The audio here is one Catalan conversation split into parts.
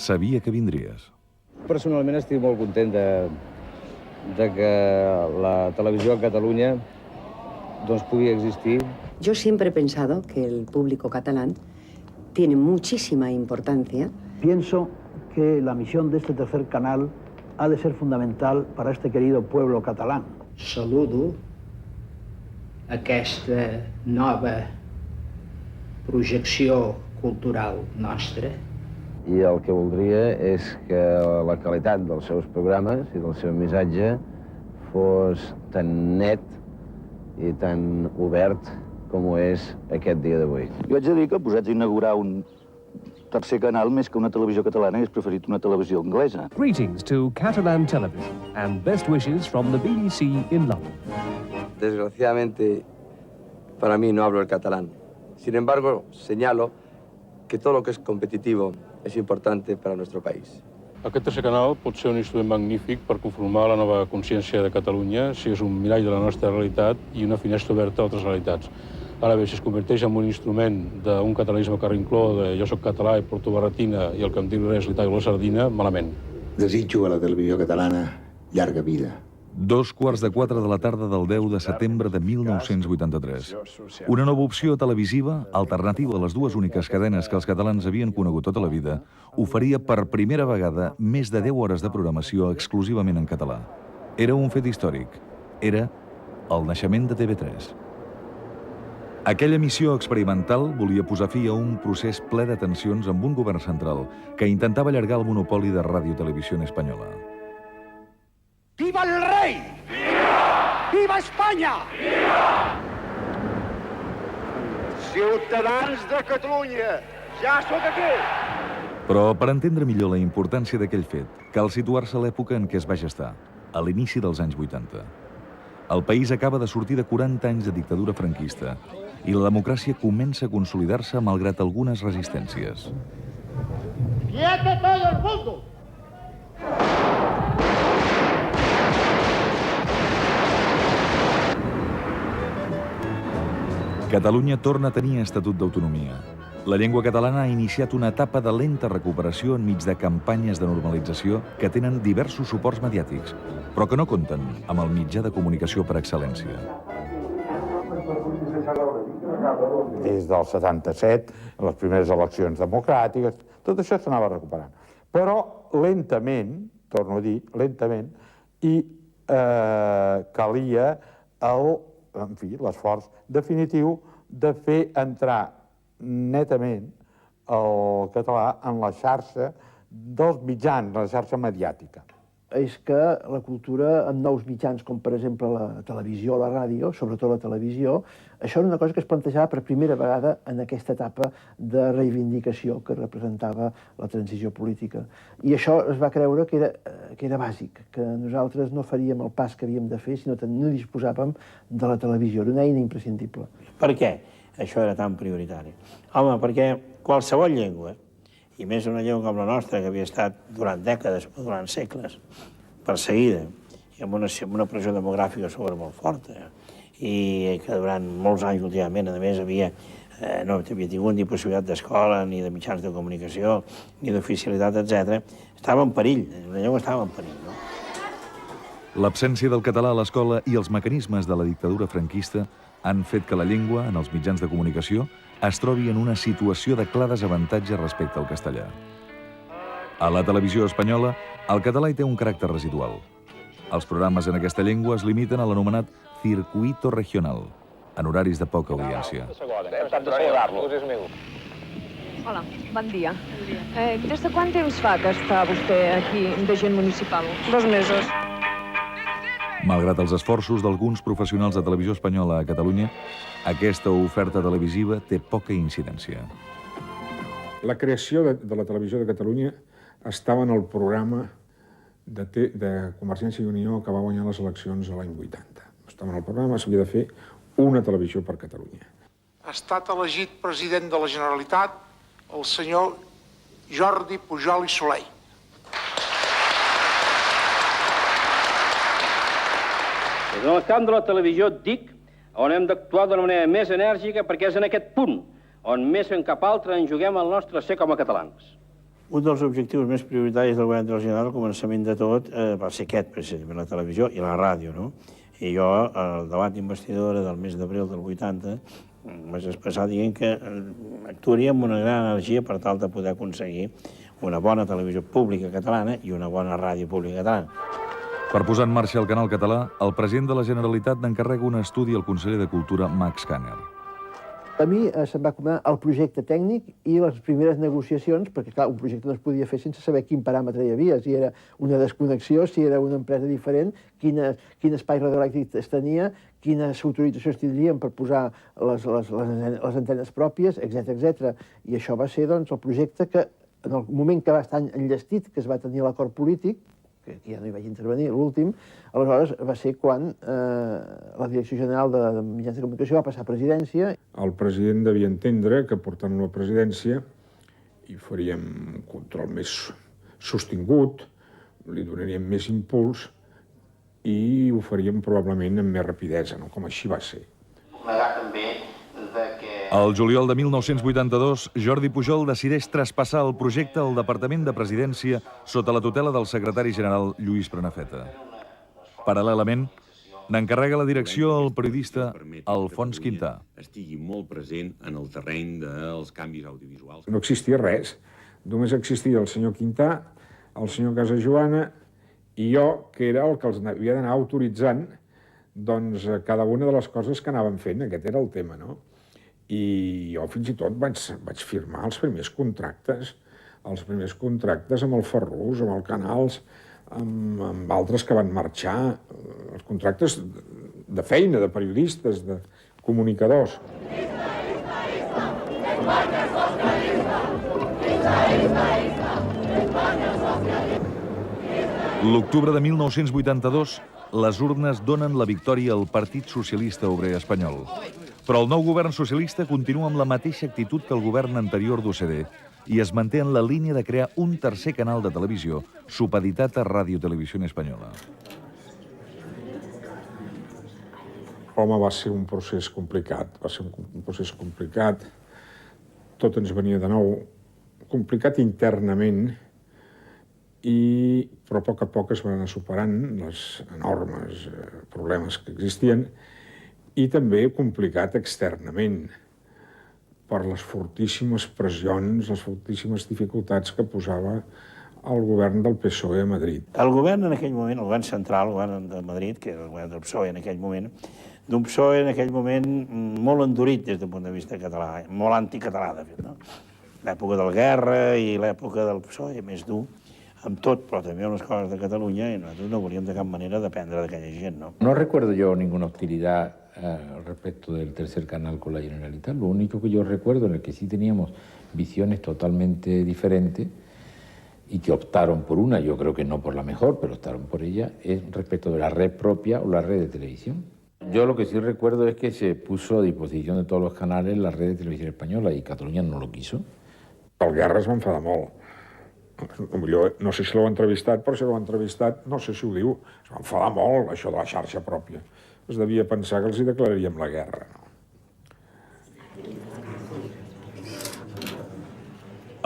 sabia que vindries. Personalment estic molt content de que la televisió a Catalunya pugui existir. Yo siempre he pensado que el público catalán tiene muchísima importancia. Pienso que la misión de este tercer canal ha de ser fundamental para este querido pueblo catalán. Saludo aquesta nova projecció cultural nostra. I el que voldria és que la qualitat dels seus programes i del seu missatge fos tan net i tan obert com ho és aquest dia d'avui. Jo haig de dir que posats a inaugurar un tercer canal més que una televisió catalana hagués preferit una televisió anglesa. Greetings to Catalan Television and best wishes from the BBC in London. Desgraciadamente, para mí no hablo el catalán. Sin embargo, señalo que todo lo que es competitivo es importante para nuestro país. Aquest tercer canal pot ser un instrument magnífic per conformar la nova consciència de Catalunya, si és un mirall de la nostra realitat i una finestra oberta a altres realitats. Ara bé, si es converteix en un instrument d'un catalanisme carrincló de jo soc català i porto barretina i el que em diu res li tallo la sardina, malament. Desitjo a la televisió catalana llarga vida. 3:15 de la tarda del 10 de setembre de 1983. Una nova opció televisiva, alternativa a les dues úniques cadenes que els catalans havien conegut tota la vida, oferia per primera vegada més de 10 hores de programació exclusivament en català. Era un fet històric. Era el naixement de TV3. Aquella missió experimental volia posar fi a un procés ple de tensions amb un govern central que intentava allargar el monopoli de Ràdio-Televisió Espanyola. ¡Viva el rey! ¡Viva! ¡Viva Espanya! ¡Viva! Ciutadans de Catalunya, ja sóc aquí! Però per entendre millor la importància d'aquell fet, cal situar-se a l'època en què es va gestar, a l'inici dels anys 80. El país acaba de sortir de 40 anys de dictadura franquista i la democràcia comença a consolidar-se malgrat algunes resistències. ¡Quieto todo el mundo! Catalunya torna a tenir estatut d'autonomia. La llengua catalana ha iniciat una etapa de lenta recuperació enmig de campanyes de normalització que tenen diversos suports mediàtics, però que no compten amb el mitjà de comunicació per excel·lència. Des del 77, les primeres eleccions democràtiques, tot això s'anava recuperant. Però lentament, torno a dir, lentament, i calia l'esforç definitiu de fer entrar netament el català en la xarxa dels mitjans, la xarxa mediàtica. És que la cultura amb nous mitjans, com per exemple la televisió o la ràdio, sobretot la televisió, això era una cosa que es plantejava per primera vegada en aquesta etapa de reivindicació que representava la transició política. I això es va creure que era bàsic, que nosaltres no faríem el pas que havíem de fer, sinó que no disposàvem de la televisió, era una eina imprescindible. Per què això era tan prioritari? Home, perquè qualsevol llengua, i més una llengua com la nostra, que havia estat durant dècades o durant segles perseguida, i amb una pressió demogràfica sobre molt forta, i que durant molts anys últimament, a més, no havia tingut ni possibilitat d'escola, ni de mitjans de comunicació, ni d'oficialitat, etc., estava en perill, la llengua estava en perill, no? L'absència del català a l'escola i els mecanismes de la dictadura franquista han fet que la llengua, en els mitjans de comunicació, es trobi en una situació de clar desavantatge respecte al castellà. A la televisió espanyola, el català hi té un caràcter residual. Els programes en aquesta llengua es limiten a l'anomenat circuito regional, en horaris de poca audiència. Hola, bon dia. Des de quant temps fa que està vostè aquí d'agent municipal? 2 mesos. Malgrat els esforços d'alguns professionals de televisió espanyola a Catalunya, aquesta oferta televisiva té poca incidència. La creació de la televisió de Catalunya estava en el programa de Convergència i Unió que va guanyar les eleccions a l'any 80. Estava en el programa, s'havia de fer una televisió per Catalunya. Ha estat elegit president de la Generalitat el senyor Jordi Pujol i Soley. Des del camp de la televisió et dic on hem d'actuar d'una manera més enèrgica perquè és en aquest punt on més en cap altre en juguem el nostre ser com a catalans. Un dels objectius més prioritaris del govern de la Generalitat, al començament de tot, va ser aquest, precisament, la televisió i la ràdio, no? I jo, al debat d'investidura del mes d'abril del 80, vaig expressar dient que actuaria amb una gran energia per tal de poder aconseguir una bona televisió pública catalana i una bona ràdio pública catalana. Per posar en marxa el canal català, el president de la Generalitat n'encarrega un estudi al conseller de Cultura, Max Kanner. A mi se'm va comentar el projecte tècnic i les primeres negociacions, perquè clar, un projecte no es podia fer sense saber quin paràmetre hi havia, si era una desconnexió, si era una empresa diferent, quin espai radioelèctric es tenia, quines autoritzacions tindrien per posar les antenes pròpies, etc. I això va ser doncs, el projecte que, en el moment que va estar enllestit, que es va tenir l'acord polític, que ja no hi vaig intervenir, l'últim, aleshores va ser quan la Direcció General de Mitjans de Comunicació va passar a presidència. El president devia entendre que portant la presidència hi faríem un control més sostingut, li donaríem més impuls i ho faríem probablement amb més rapidesa, no? Com així va ser. El juliol de 1982, Jordi Pujol decideix traspassar el projecte al Departament de Presidència sota la tutela del secretari general Lluís Prenafeta. Paral·lelament, n'encarrega la direcció al periodista Alfons Quintà. Estigui molt present en el terreny dels canvis audiovisuals. No existia res. Només existia el senyor Quintà, el senyor Casajoana i jo, que era el que els havia d'anar autoritzant doncs, cada una de les coses que anaven fent. Aquest era el tema, no? I jo fins i tot vaig firmar els primers contractes amb el Ferrús, amb el Canals, amb altres que van marxar, els contractes de feina, de periodistes, de comunicadors. L'octubre de 1982, les urnes donen la victòria al Partit Socialista Obrer Espanyol. Però el nou govern socialista continua amb la mateixa actitud que el govern anterior d'UCD i es manté en la línia de crear un tercer canal de televisió supeditat a Radio Televisión Española. Home, va ser un procés complicat, Tot ens venia de nou complicat internament, però a poc es van anar superant els enormes problemes que existien i també complicat externament per les fortíssimes pressions, les fortíssimes dificultats que posava el govern del PSOE a Madrid. El govern en aquell moment, el govern central, el govern de Madrid, que era el govern del PSOE en aquell moment, d'un PSOE en aquell moment molt endurit des del punt de vista català, molt anticatalà, de fet, no? L'època de la guerra i l'època del PSOE més dur, amb tot, però també unes coses de Catalunya, i nosaltres no volíem de cap manera dependre d'aquella gent, no? No recuerdo yo ninguna hostilidad respecto del tercer canal con la Generalitat. Lo único que yo recuerdo en el que sí teníamos visiones totalmente diferentes y que optaron por una, yo creo que no por la mejor, pero optaron por ella, es respecto de la red propia o la red de televisión. Yo lo que sí recuerdo es que se puso a disposición de todos los canales la red de televisión española y Catalunya no lo quiso. El Guerra es va enfadar molt. No sé si l'heu entrevistat, però si l'heu entrevistat, no sé si ho diu, es va enfadar molt, això de la xarxa pròpia. Es devia pensar que els hi declararíem la guerra, no?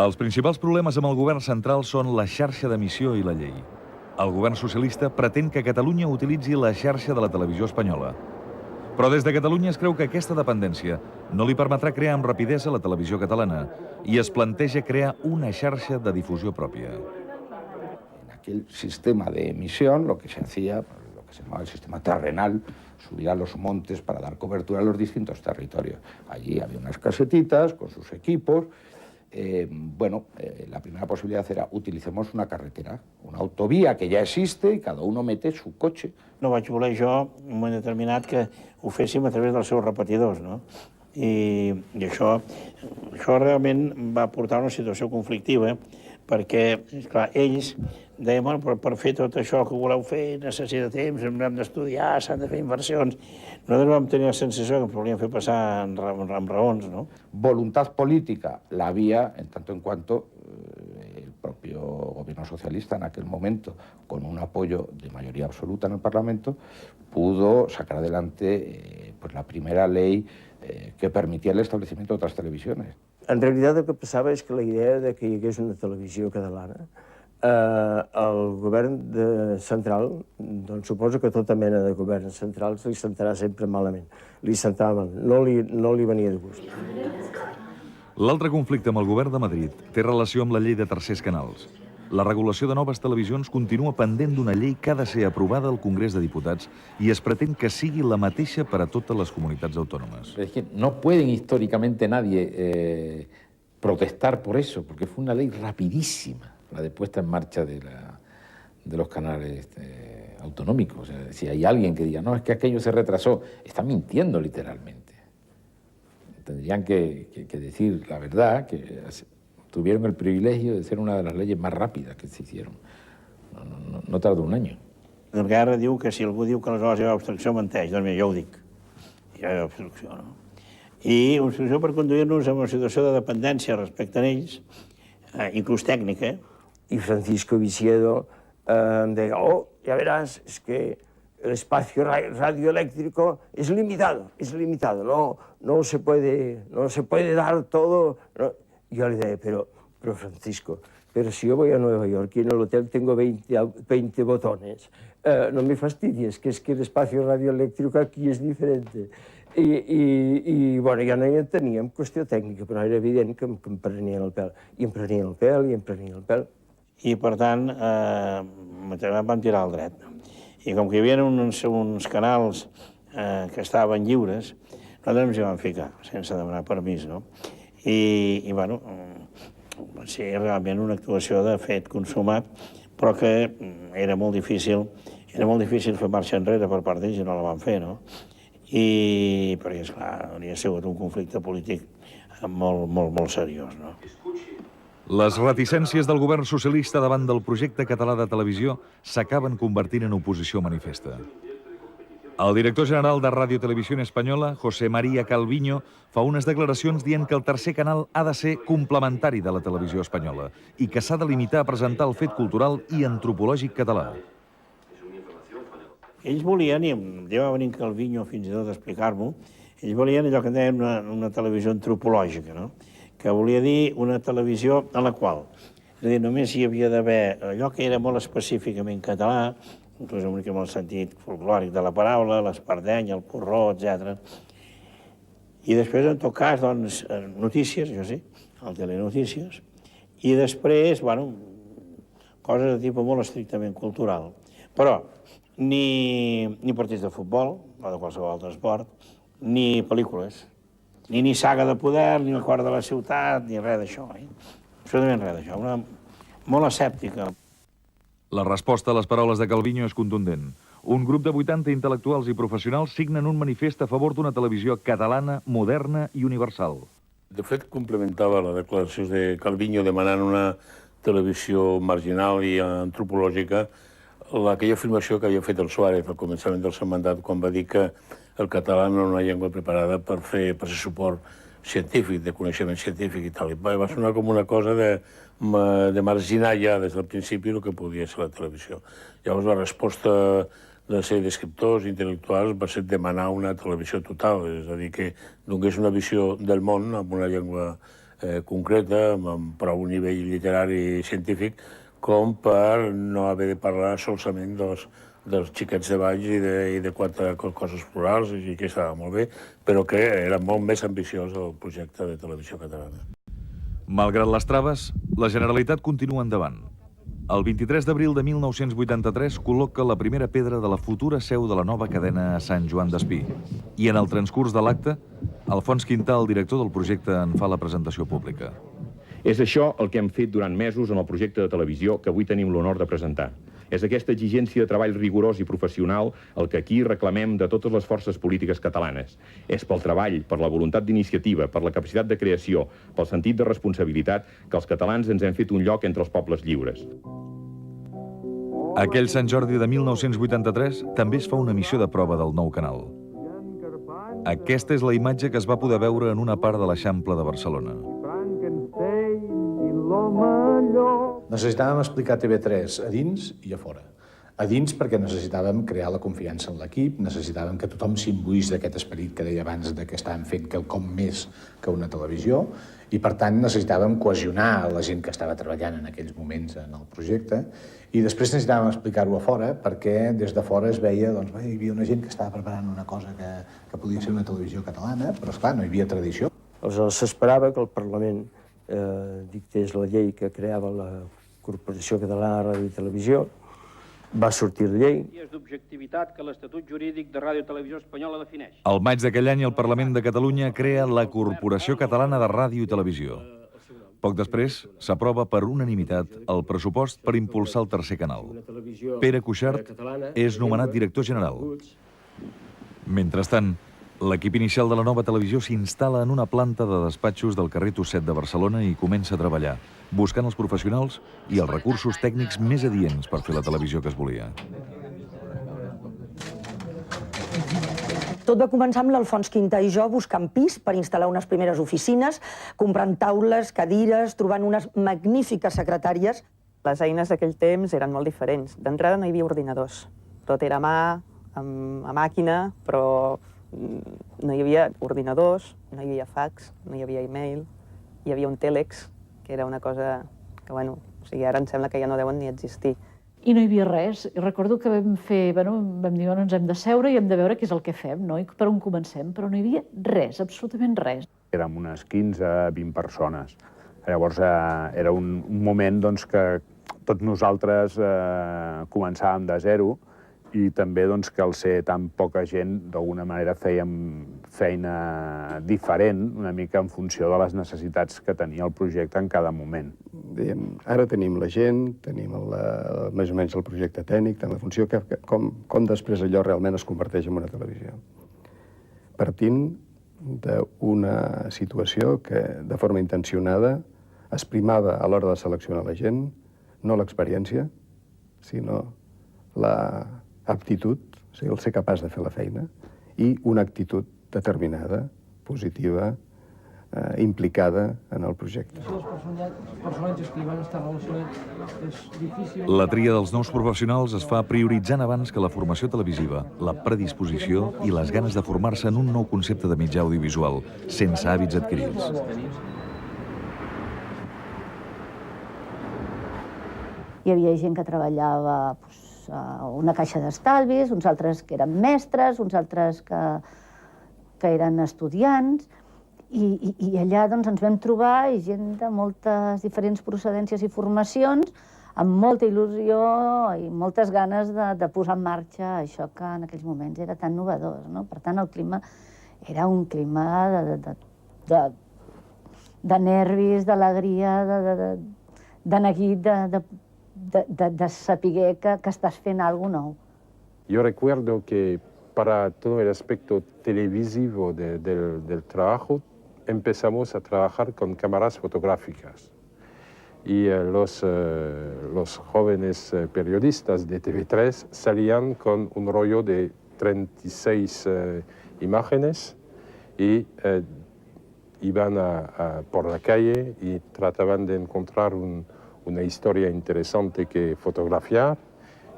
Els principals problemes amb el govern central són la xarxa d'emissió i la llei. El govern socialista pretén que Catalunya utilitzi la xarxa de la televisió espanyola. Però des de Catalunya es creu que aquesta dependència no li permetrà crear amb rapidesa la televisió catalana i es planteja crear una xarxa de difusió pròpia. En aquel sistema de emisión lo que se hacía, lo que se llamaba el sistema terrenal, subir a los montes para dar cobertura a los distintos territorios. Allí había unas casetitas con sus equipos. La primera posibilidad era utilicemos una carretera, una autovía que ja existe i cada uno mete su cotxe. No vaig voler jo, en un moment determinat, que ho féssim a través dels seus repetidors, no? I això realment va portar una situació conflictiva, perquè, esclar, ells deien, bueno, per fer tot això que voleu fer necessita temps, hem d'estudiar, s'han de fer inversions. Nosaltres vam tenir la sensació que ens volien fer passar amb raons, ¿no? Voluntad política la había, en tanto en cuanto el propio gobierno socialista en aquel momento, con un apoyo de mayoría absoluta en el Parlamento, pudo sacar adelante la primera ley que permitía el establecimiento de otras televisiones. En realitat el que passava és que la idea de que hi hagués una televisió catalana, el govern central, doncs suposo que tota mena de governs centrals li sentarà sempre malament. Li sentava malament, no li venia de gust. L'altre conflicte amb el govern de Madrid té relació amb la llei de tercers canals. La regulació de noves televisions continua pendent d'una llei que ha de ser aprovada al Congrés de Diputats i es pretén que sigui la mateixa per a totes les comunitats autònomes. Es que no pueden históricamente nadie protestar por eso, porque fue una ley rapidísima, la de puesta en marcha de los canales autonómicos. O sea, si hay alguien que diga, no, es que aquello se retrasó, está mintiendo literalmente. Tendrían que decir la verdad, que tuvieron el privilegio de ser una de las leyes más rápidas que se hicieron. No tardó un any. La guerra diu que si algú diu que aleshores hi ha obstrucció, menteix. Doncs mira, jo ho dic. Hi ha obstrucció, no? I obstrucció per conduir-nos a una situació de dependència respecte a ells, inclús tècnica. I Francisco Viciedo em deia, ya verás, es que el espacio radioeléctrico es limitado, no se puede dar todo. No. Yo le dije, pero Francisco, pero si yo voy a Nueva York y en el hotel tengo 20 botones, no me fastidies, que es que el espacio radioeléctrico aquí es diferente. I bueno, ja no hi teníem qüestió tècnica, però era evident que em prenien el pèl. I em prenien el pèl. I per tant, vam tirar al dret. I com que hi havia uns canals que estaven lliures, nosaltres ens hi vam ficar, sense demanar permís, no? I bueno, va ser realment una actuació de fet consumat, però que era molt difícil fer marxa enrere per part d'ells i no la van fer, no? Perquè, esclar, hauria sigut un conflicte polític molt seriós, no? Les reticències del govern socialista davant del projecte català de televisió s'acaben convertint en oposició manifesta. El director general de Radio Televisión Española, José María Calviño, fa unes declaracions dient que el tercer canal ha de ser complementari de la televisió espanyola i que s'ha de limitar a presentar el fet cultural i antropològic català. Ells volien, i ja va venir Calviño fins i tot a explicar-m'ho, ells volien allò que en deien una televisió antropològica, no? Que volia dir una televisió en la qual, és a dir, només hi havia d'haver allò que era molt específicament català, inclús una mica amb el sentit folclòric de la paraula, l'espardeny, el porró, etc. I després, en tot cas, doncs, notícies, això sí, el telenotícies, i després, bueno, coses de tipus molt estrictament cultural. Però ni partits de futbol, o de qualsevol altre esport, ni pel·lícules, ni saga de poder, ni el cor de la ciutat, ni res d'això. Absolutament res d'això. Una molt escèptica. La resposta a les paraules de Calviño és contundent. Un grup de 80 intel·lectuals i professionals signen un manifest a favor d'una televisió catalana, moderna i universal. De fet, complementava la declaració de Calviño demanant una televisió marginal i antropològica aquella afirmació que havia fet el Suárez al començament del seu mandat quan va dir que el català no era una llengua preparada per ser suport científic, de coneixement científic i tal. Va sonar com una cosa de marginar ja des del principi el que podia ser la televisió. Llavors la resposta de la sèrie d'escriptors intel·lectuals va ser demanar una televisió total, és a dir, que donés una visió del món amb una llengua concreta, amb prou nivell literari i científic, com per no haver de parlar solament dels xiquets de Valls i de quatre coses plurals, i que estava molt bé, però que era molt més ambiciós el projecte de televisió catalana. Malgrat les traves, la Generalitat continua endavant. El 23 d'abril de 1983 col·loca la primera pedra de la futura seu de la nova cadena a Sant Joan d'Espí. I en el transcurs de l'acte, Alfons Quintà, el director del projecte, en fa la presentació pública. És això el que hem fet durant mesos en el projecte de televisió que avui tenim l'honor de presentar. És aquesta exigència de treball rigorós i professional el que aquí reclamem de totes les forces polítiques catalanes. És pel treball, per la voluntat d'iniciativa, per la capacitat de creació, pel sentit de responsabilitat, que els catalans ens hem fet un lloc entre els pobles lliures. Aquell Sant Jordi de 1983 també es fa una missió de prova del nou canal. Aquesta és la imatge que es va poder veure en una part de l'Eixample de Barcelona. Necessitàvem explicar TV3 a dins i a fora. A dins perquè necessitàvem crear la confiança en l'equip, necessitàvem que tothom s'imbuís d'aquest esperit que deia abans de que estàvem fent quelcom més que una televisió, I, per tant, necessitàvem cohesionar la gent que estava treballant en aquells moments en el projecte i després necessitàvem explicar-ho a fora perquè des de fora es veia, doncs, hi havia una gent que estava preparant una cosa que podia ser una televisió catalana, però, esclar, no hi havia tradició. Aleshores, s'esperava que el Parlament dictés la llei que creava la Corporació Catalana de Ràdio i Televisió. Va sortir la llei. ...d'objectivitat que l'Estatut Jurídic de Ràdio i Televisió Espanyola defineix. Al maig d'aquell any, el Parlament de Catalunya crea la Corporació Catalana de Ràdio i Televisió. Poc després, s'aprova per unanimitat el pressupost per impulsar el tercer canal. Pere Cuixart és nomenat director general. Mentrestant, l'equip inicial de la nova televisió s'instal·la en una planta de despatxos del carrer Tusset de Barcelona i comença a treballar, buscant els professionals i els recursos tècnics més adients per fer la televisió que es volia. Tot va començar amb l'Alfons Quintà i jo buscant pis per instal·lar unes primeres oficines, comprant taules, cadires, trobant unes magnífiques secretàries. Les eines d'aquell temps eren molt diferents. D'entrada no hi havia ordinadors. Tot era a mà, a màquina, però no hi havia ordinadors, no hi havia fax, no hi havia e-mail, hi havia un tèlex, que era una cosa que, bueno, o sigui, ara em sembla que ja no deuen ni existir. I no hi havia res. I recordo que vam dir, bueno, ens hem de seure i hem de veure què és el que fem, no? I per on comencem, però no hi havia res, absolutament res. Érem unes 15-20 persones. Llavors era un moment doncs, que tots nosaltres començàvem de zero i també doncs, que al ser tan poca gent, d'alguna manera fèiem feina diferent, una mica en funció de les necessitats que tenia el projecte en cada moment. Ara tenim la gent, tenim més o menys el projecte tècnic, la funció, com després allò realment es converteix en una televisió. Partint d'una situació que, de forma intencionada, es primava a l'hora de seleccionar la gent, no l'experiència, sinó l'aptitud, o sigui, el ser capaç de fer la feina, i una actitud determinada, positiva, implicada en el projecte. La tria dels nous professionals es fa prioritzant abans que la formació televisiva, la predisposició i les ganes de formar-se en un nou concepte de mitjà audiovisual, sense hàbits adquirits. Hi havia gent que treballava a una caixa d'estalvis, uns altres que eren mestres, uns altres que eren estudiants, i allà ens vam trobar gent de moltes diferents procedències i formacions, amb molta il·lusió i moltes ganes de posar en marxa això que en aquells moments era tan novedós. Per tant, el clima era un clima de nervis, d'alegria, de neguit, de saber que estàs fent alguna cosa nou. Yo recuerdo que para todo el aspecto televisivo del trabajo empezamos a trabajar con cámaras fotográficas y los jóvenes periodistas de TV3 salían con un rollo de 36 imágenes y iban por la calle y trataban de encontrar una historia interesante que fotografiar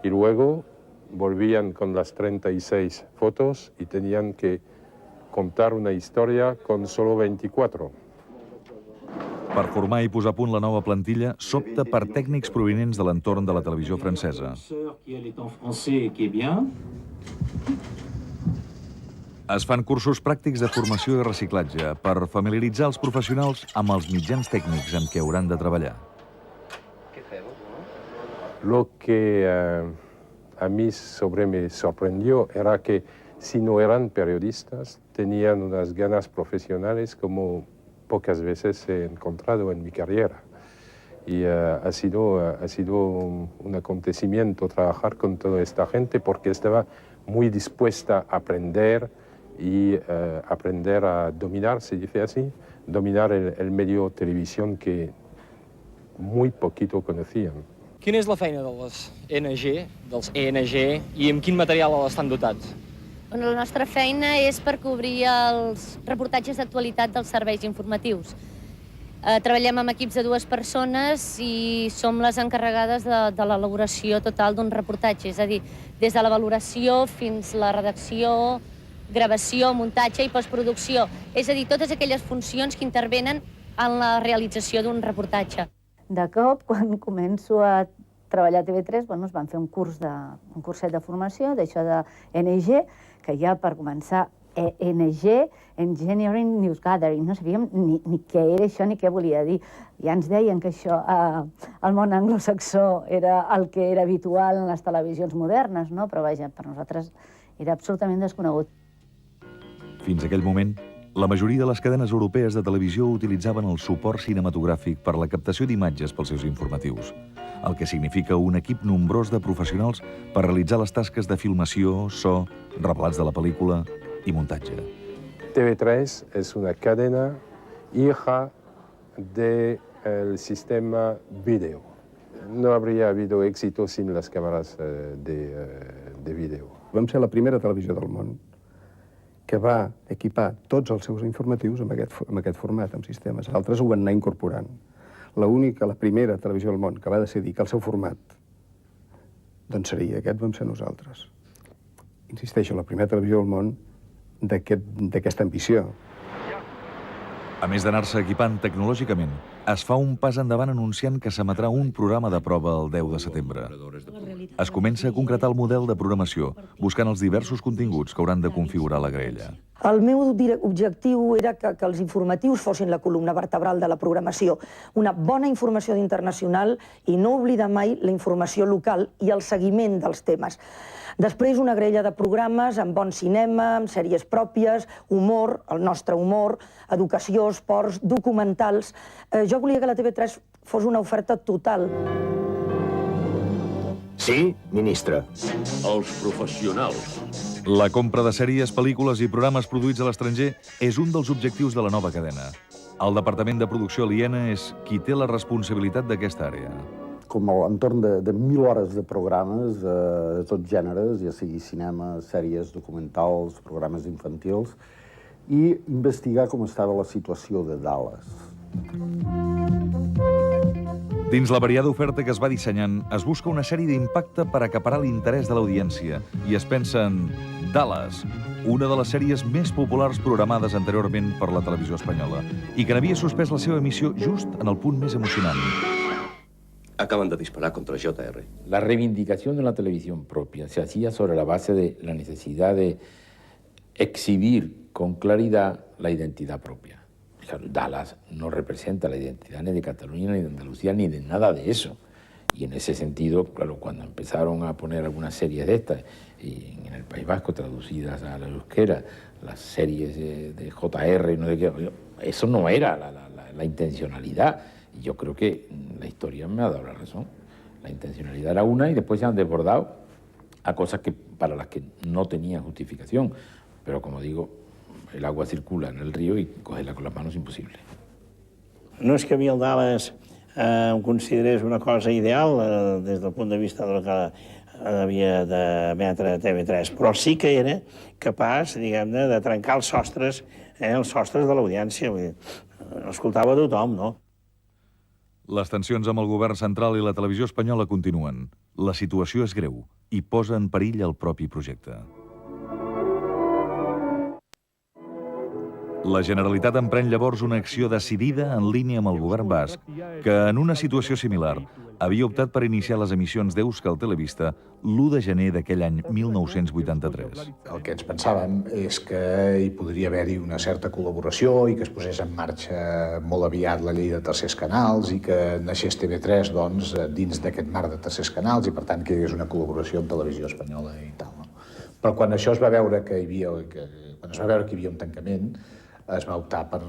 y luego volvían con las 36 fotos y tenían que contar una història con solo 24. Per formar i posar a punt la nova plantilla, s'opta per tècnics provinents de l'entorn de la televisió francesa. Es fan cursos pràctics de formació i reciclatge per familiaritzar els professionals amb els mitjans tècnics amb què hauran de treballar. Lo que a mí me sorprendió era que si no eran periodistas, tenían unas ganas profesionales como pocas veces he encontrado en mi carrera. Y ha sido un acontecimiento trabajar con toda esta gente porque estaba muy dispuesta a aprender y aprender a dominar, se dice así, dominar el medio televisión que muy poquito conocían. Quina és la feina dels ENG, i amb quin material estan dotats? La nostra feina és per cobrir els reportatges d'actualitat dels serveis informatius. Treballem amb equips de 2 persones i som les encarregades de l'elaboració total d'un reportatge, és a dir, des de la valoració fins la redacció, gravació, muntatge i postproducció. És a dir, totes aquelles funcions que intervenen en la realització d'un reportatge. De cop, quan començo a treballar a TV3, es van fer un curset de formació d'això de ENG, que ja per començar ENG, Engineering News Gathering, no sabíem ni què era això ni què volia dir. Ja ens deien que això al món anglosaxó era el que era habitual en les televisions modernes, no? Però vaja, per nosaltres era absolutament desconegut. Fins aquell moment, la majoria de les cadenes europees de televisió utilitzaven el suport cinematogràfic per la captació d'imatges pels seus informatius, el que significa un equip nombrós de professionals per realitzar les tasques de filmació, so, revelats de la pel·lícula y montaje. TV3 es una cadena hija del sistema vídeo. No habría habido éxito sin las cámaras de vídeo. Vam ser la primera televisió del món que va equipar tots els seus informatius amb aquest format, amb sistemes. Altres ho van anar incorporant. La primera televisió del món que va decidir que el seu format seria aquest vam ser nosaltres. Insisteixo, la primera televisió del món d'aquesta ambició. A més d'anar-se equipant tecnològicament, es fa un pas endavant anunciant que s'emetrà un programa de prova el 10 de setembre. Es comença a concretar el model de programació, buscant els diversos continguts que hauran de configurar la graella. El meu objectiu era que els informatius fossin la columna vertebral de la programació, una bona informació internacional i no oblidar mai la informació local i el seguiment dels temes. Després, una graella de programes amb bon cinema, amb sèries pròpies, humor, el nostre humor, educació, esports, documentals. Jo volia que la TV3 fos una oferta total. Sí, ministre. Els professionals. La compra de sèries, pel·lícules i programes produïts a l'estranger és un dels objectius de la nova cadena. El Departament de Producció aliena és qui té la responsabilitat d'aquesta àrea. Com entorn de 1.000 hores de programes de tots gèneres, ja sigui cinema, sèries, documentals, programes infantils, i investigar com estava la situació de Dallas. Dins la variada oferta que es va dissenyant, es busca una sèrie d'impacte per acaparar l'interès de l'audiència i es pensa en Dallas, una de les sèries més populars programades anteriorment per la televisió espanyola i que n'havia suspès la seva emissió just en el punt més emocionant. Acaban de disparar contra JR. La reivindicación de la televisión propia se hacía sobre la base de la necesidad de exhibir con claridad la identidad propia. Claro, Dallas no representa la identidad ni de Cataluña, ni de Andalucía, ni de nada de eso. Y en ese sentido, claro, cuando empezaron a poner algunas series de estas, y en el País Vasco traducidas a la euskera, las series de JR, no sé qué, eso no era la intencionalidad. Y yo creo que la historia me ha dado la razón. La intencionalidad era una y después se han desbordado a cosas para las que no tenían justificación. Pero como digo, el agua circula en el río y cogerla con las manos es imposible. No és que a mi el Dallas ho considerés una cosa ideal des del punt de vista del que havia d'emetre TV3, però sí que era capaç, diguem-ne, de trencar els sostres de l'audiència. Escoltava tothom, no? Les tensions amb el govern central i la televisió espanyola continuen. La situació és greu i posa en perill el propi projecte. La Generalitat emprèn llavors una acció decidida en línia amb el govern basc, que en una situació similar havia optat per iniciar les emissions d'Euskal Telebista l'1 de gener d'aquell any 1983. El que ens pensàvem és que hi podria haver-hi una certa col·laboració i que es posés en marxa molt aviat la llei de tercers canals i que naixés TV3 doncs, dins d'aquest marc de tercers canals i per tant que hi hagués una col·laboració amb Televisió Espanyola i tal. No? Però quan això es va veure que hi havia un tancament, es va optar per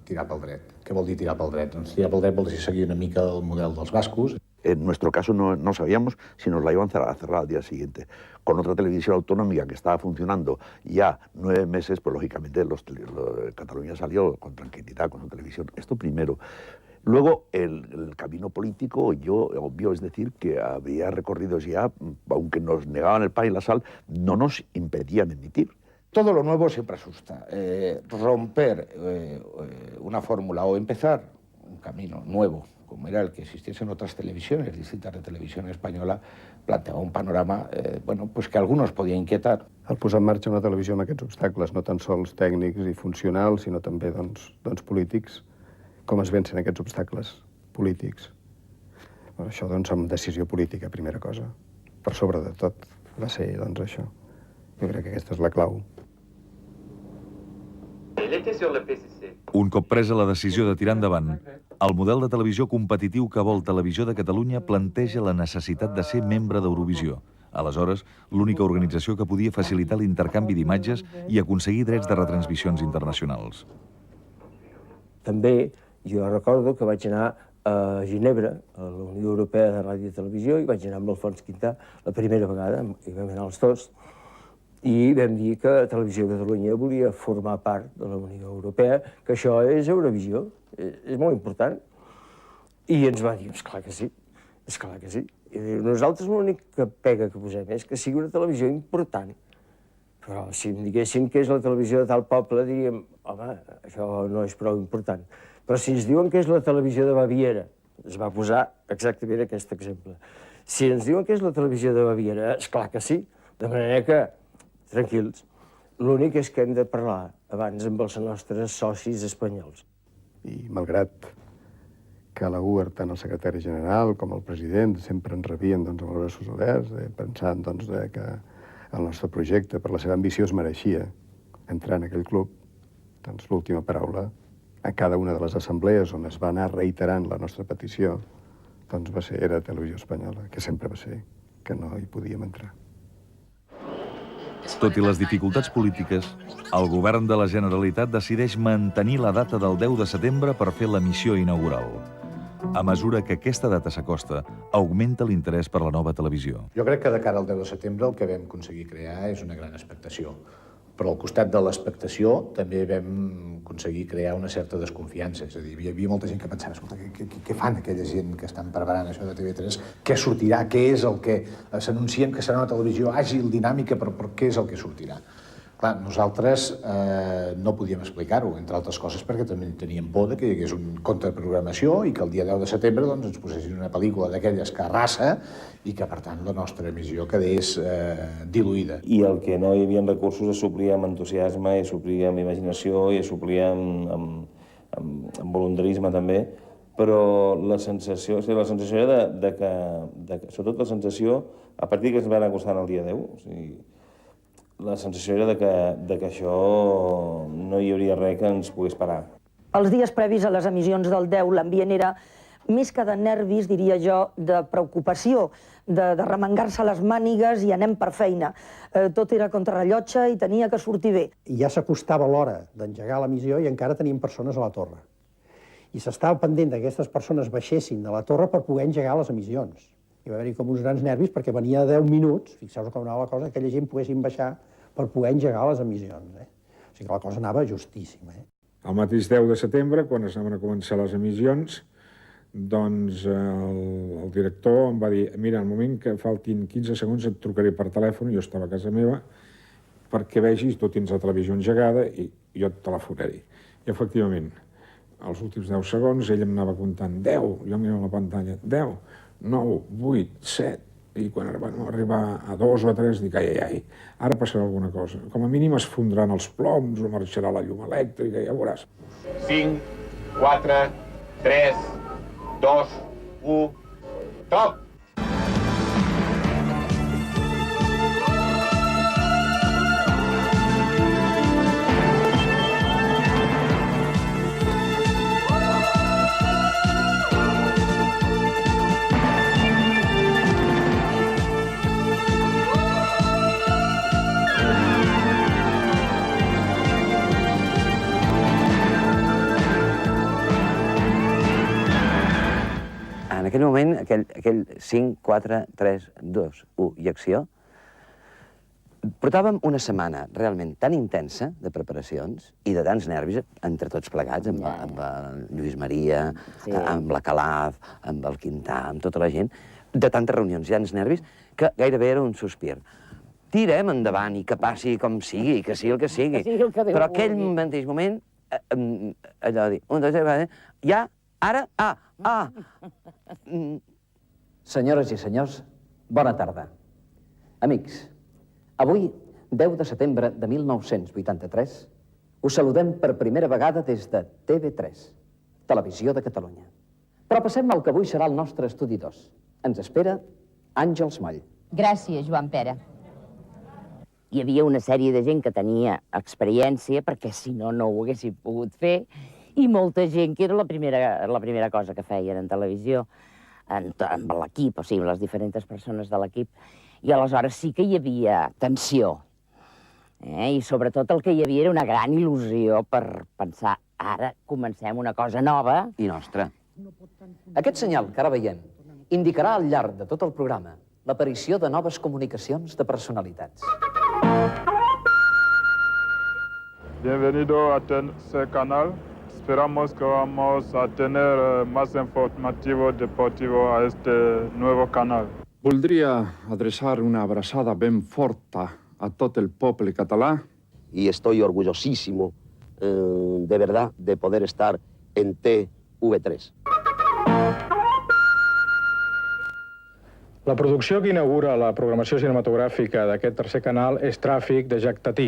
tirar pel dret. Què vol dir tirar pel dret? Doncs tirar pel dret vol dir seguir una mica el model dels bascos. En nuestro caso no sabíamos si nos la iban a cerrar al día siguiente. Con otra televisión autonómica que estaba funcionando ya 9 meses, pues lógicamente Cataluña salió con tranquilidad con su televisión. Esto primero. Luego, el camino político, obvio, es decir, que había recorridos ya, aunque nos negaban el pan y la sal, no nos impedían emitir. Todo lo nuevo siempre asusta. Romper una fórmula o empezar un camino nuevo, como era el que existiese en otras televisiones, distintas de Televisión Espanyola, planteaba un panorama pues que a algunos podía inquietar. El posar en marxa una televisió amb aquests obstacles, no tan sols tècnics i funcionals, sinó també polítics, com es vencen aquests obstacles polítics. Això, doncs, amb decisió política, primera cosa. Per sobre de tot va ser, doncs, això. Jo crec que aquesta és la clau. Un cop presa la decisió de tirar endavant, el model de televisió competitiu que vol Televisió de Catalunya planteja la necessitat de ser membre d'Eurovisió. Aleshores, l'única organització que podia facilitar l'intercanvi d'imatges i aconseguir drets de retransmissions internacionals. També jo recordo que vaig anar a Ginebra, a la Unió Europea de Ràdio i Televisió, i vaig anar amb l'Alfons Quintà la primera vegada, i vam anar els dos, i vam dir que Televisió de Catalunya volia formar part de la Unió Europea, que això és Eurovisió, és molt important. I ens va dir, esclar que sí, esclar que sí. I diu, nosaltres l'única pega que posem és que sigui una televisió important. Però si em diguessin que és la televisió de tal poble, diríem, home, això no és prou important. Però si ens diuen que és la televisió de Baviera, es va posar exactament aquest exemple. Si ens diuen que és la televisió de Baviera, esclar que sí. De manera que, tranquils, l'únic és que hem de parlar abans amb els nostres socis espanyols. I malgrat que a la UER tant el secretari general com el president sempre ens rebien amb els braços oberts, pensant que el nostre projecte, per la seva ambició, es mereixia entrar en aquell club, doncs l'última paraula a cada una de les assemblees on es va anar reiterant la nostra petició, doncs era Televisió Espanyola, que sempre va ser que no hi podíem entrar. Tot i les dificultats polítiques, el govern de la Generalitat decideix mantenir la data del 10 de setembre per fer la missió inaugural. A mesura que aquesta data s'acosta, augmenta l'interès per la nova televisió. Jo crec que de cara al 10 de setembre el que vam aconseguir crear és una gran expectació. Però al costat de l'expectació també vam aconseguir crear una certa desconfiança. És a dir, hi havia molta gent que pensava, escolta, què fan aquella gent que estan preparant això de TV3? Què sortirà? Què és el que s'anuncien que serà una televisió àgil, dinàmica, però què és el que sortirà? Clar, nosaltres no podíem explicar-ho, entre altres coses perquè també teníem por que hi hagués un contraprogramació i que el dia 10 de setembre ens posessin una pel·lícula d'aquelles que arrasa i que, per tant, la nostra emissió quedés diluïda. I el que no hi havia recursos es suplia amb entusiasme, es suplia amb imaginació i es suplia amb voluntarisme també, però la sensació era de que, sobretot la sensació, a partir que ens van acostant el dia 10, o sigui, la sensació era de que això no hi hauria res que ens pogués parar. Els dies previs a les emissions del 10, l'ambient era més que de nervis, diria jo, de preocupació, de remengar-se les mànigues i anem per feina. Tot era contrarrellotge i tenia que sortir bé. Ja s'acostava l'hora d'engegar l'emissió i encara teníem persones a la torre. I s'estava pendent que aquestes persones baixessin de la torre per poder engegar les emissions. Hi va haver-hi com uns grans nervis perquè venia de 10 minuts, fixeu-vos com anava la cosa, que aquella gent poguessin baixar per poder engegar les emissions. O sigui que la cosa anava justíssima. El mateix 10 de setembre, quan anaven a començar les emissions, doncs el director em va dir, mira, al moment que faltin 15 segons et trucaré per telèfon, jo estava a casa meva, perquè vegis, tu tens la televisió engegada i jo et telefonaré. I efectivament, als últims 10 segons ell em anava comptant 10, jo mirava la pantalla, 10, 9, 8, 7, i quan van arribar a 2 o a 3 dic, ai, ara passarà alguna cosa. Com a mínim es fondran els ploms o marxarà la llum elèctrica, ja veuràs. 5, 4, 3, 2, 1, top! En aquell moment, aquell 5, 4, 3, 2, 1 i acció, portàvem una setmana realment tan intensa de preparacions i de tants nervis entre tots plegats, amb el Lluís Maria, amb la Calaf, amb el Quintà, amb tota la gent, de tantes reunions i tants nervis, que gairebé era un sospir. Tirem endavant i que passi com sigui, que sigui el que sigui. Però aquell mateix moment, allò de dir, 1, 2, 3, ja, ara, Senyores i senyors, bona tarda. Amics, avui, 10 de setembre de 1983, us saludem per primera vegada des de TV3. Televisió de Catalunya. Però passem al que avui serà el nostre estudi 2. Ens espera Àngels Moll. Gràcies, Joan Pere. Hi havia una sèrie de gent que tenia experiència, perquè si no, no ho haguessin pogut fer, i molta gent que era la primera cosa que feien en televisió, amb l'equip, o sigui, amb les diferents persones de l'equip. I aleshores sí que hi havia tensió. I sobretot el que hi havia era una gran il·lusió per pensar, ara comencem una cosa nova. I nostra. Aquest senyal que ara veiem indicarà al llarg de tot el programa l'aparició de noves comunicacions de personalitats. Bienvenido a tercer canal. Esperamos que vamos a tener más informativo deportivo a este nuevo canal. Voldria adreçar una abraçada ben forta a tot el poble català. Y estoy orgullosísimo, de verdad, de poder estar en TV3. La producció que inaugura la programació cinematogràfica d'aquest tercer canal és Tràfic, de Jacques Tati.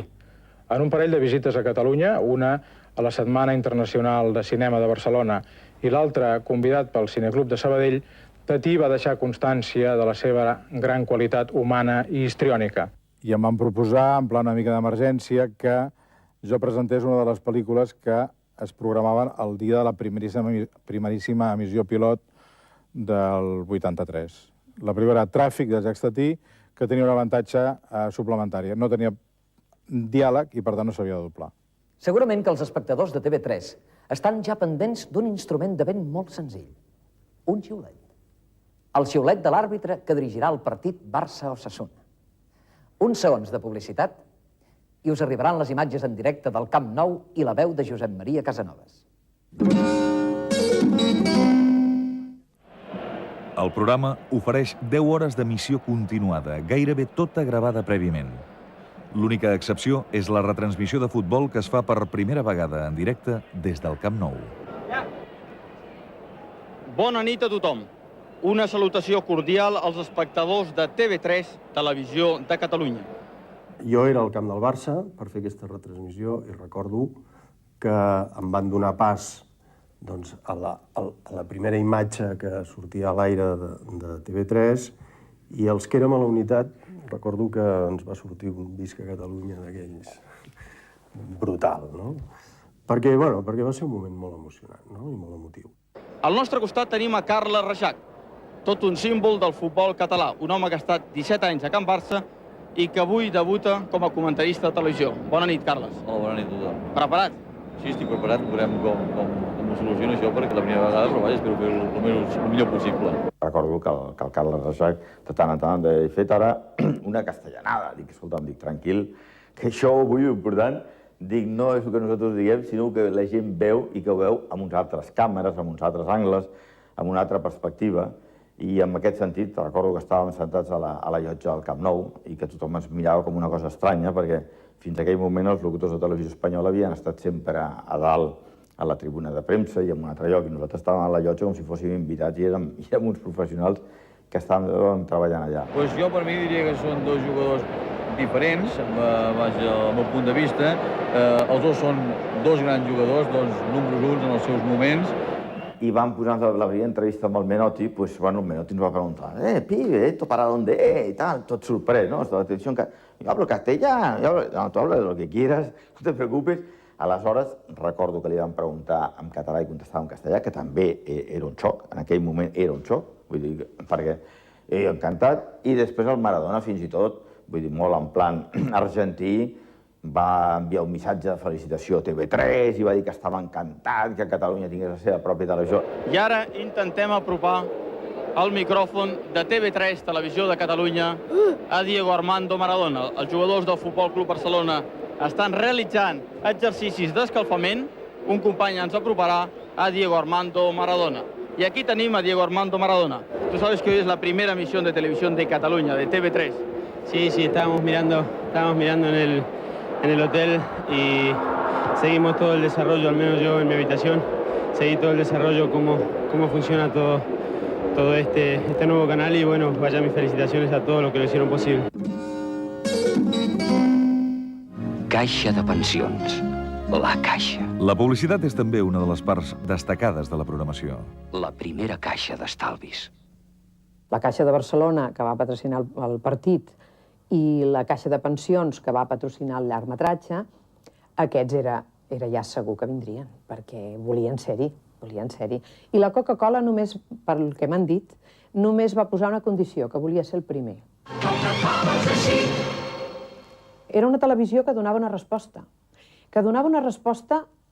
En un parell de visites a Catalunya, una a la Setmana Internacional de Cinema de Barcelona i l'altra convidat pel Cineclub de Sabadell, Tati va deixar constància de la seva gran qualitat humana i histriònica. I em van proposar, en pla una mica d'emergència, que jo presentés una de les pel·lícules que es programaven el dia de la primeríssima emissió pilot del 83. La primera era Tràfic, de Jacques Tati, que tenia un avantatge suplementari. No tenia diàleg i, per tant, no s'havia de doblar. Segurament que els espectadors de TV3 estan ja pendents d'un instrument de vent molt senzill. Un xiulet. El xiulet de l'àrbitre que dirigirà el partit Barça-Osasuna. Uns segons de publicitat i us arribaran les imatges en directe del Camp Nou i la veu de Josep Maria Casanovas. El programa ofereix 10 hores d'emissió continuada, gairebé tota gravada prèviament. L'única excepció és la retransmissió de futbol que es fa per primera vegada en directe des del Camp Nou. Bona nit a tothom. Una salutació cordial als espectadors de TV3, Televisió de Catalunya. Jo era al camp del Barça per fer aquesta retransmissió i recordo que em van donar pas a la primera imatge que sortia a l'aire de TV3 i els que érem a la unitat recordo que ens va sortir un Visca Catalunya d'aquells brutal, no? Perquè va ser un moment molt emocionant, no? I molt emotiu. Al nostre costat tenim a Carles Reixac, tot un símbol del futbol català, un home que ha estat 17 anys a Can Barça i que avui debuta com a comentarista de televisió. Bona nit, Carles. Hola, bona nit a tothom. Preparat? Sí, estic preparat, veurem com ho soluciona això, perquè la primera vegada, però vaja, espero fer el millor possible. Recordo que el Carles Reixac de tant en tant he fet ara una castellanada. Dic, escolta'm, tranquil, que això avui és important. Dic, no és el que nosaltres diguem, sinó que la gent veu i que ho veu amb uns altres càmeres, amb uns altres angles, amb una altra perspectiva. I en aquest sentit, recordo que estàvem sentats a la llotja del Camp Nou i que tothom ens mirava com una cosa estranya, perquè fins a aquell moment els locutors de televisió espanyola havien estat sempre a dalt, a la tribuna de premsa i en un altre lloc, i nosaltres estàvem a la llotja com si fóssim invitats i érem uns professionals que estàvem treballant allà. Pues jo per mi diria que són dos jugadors diferents, vaja, al meu punt de vista. Els dos són dos grans jugadors, dos números uns en els seus moments. I vam posar la primera entrevista amb el Menotti, pues, bueno, el Menotti nos va preguntar, pibe, ¿esto para dónde es? Y tal, tot sorprès, ¿no? La televisión, yo hablo castellano, no, tú hablas de lo que quieras, no te preocupes. Aleshores, recordo que li van preguntar en català i contestava en castellà, que també era un xoc, en aquell moment era un xoc, vull dir, perquè encantat. I després el Maradona, fins i tot, vull dir, molt en plan argentí, va enviar un missatge de felicitació a TV3 i va dir que estava encantat que Catalunya tingués la seva pròpia televisió. I ara intentem apropar el micròfon de TV3, Televisió de Catalunya, a Diego Armando Maradona. Els jugadors del Futbol Club Barcelona estan realitzant exercicis d'escalfament. Un company ens aproparà a Diego Armando Maradona. Y aquí tenim a Diego Armando Maradona. Tú sabes que hoy es la primera emisión de televisión de Cataluña, de TV3. Sí, estábamos mirando en el hotel y seguimos todo el desarrollo, al menos yo en mi habitación, seguí todo el desarrollo, cómo funciona todo este nuevo canal y bueno, vaya mis felicitaciones a todos los que lo hicieron posible. Caixa de pensions. La Caixa. La publicitat és també una de les parts destacades de la programació. La primera caixa d'estalvis. La Caixa de Barcelona, que va patrocinar el partit, i la Caixa de Pensions, que va patrocinar el llargmetratge, aquests era ja segur que vindrien, perquè volien ser-hi. I la Coca-Cola només, pel que m'han dit, només va posar una condició, que volia ser el primer. Era una televisió que donava una resposta,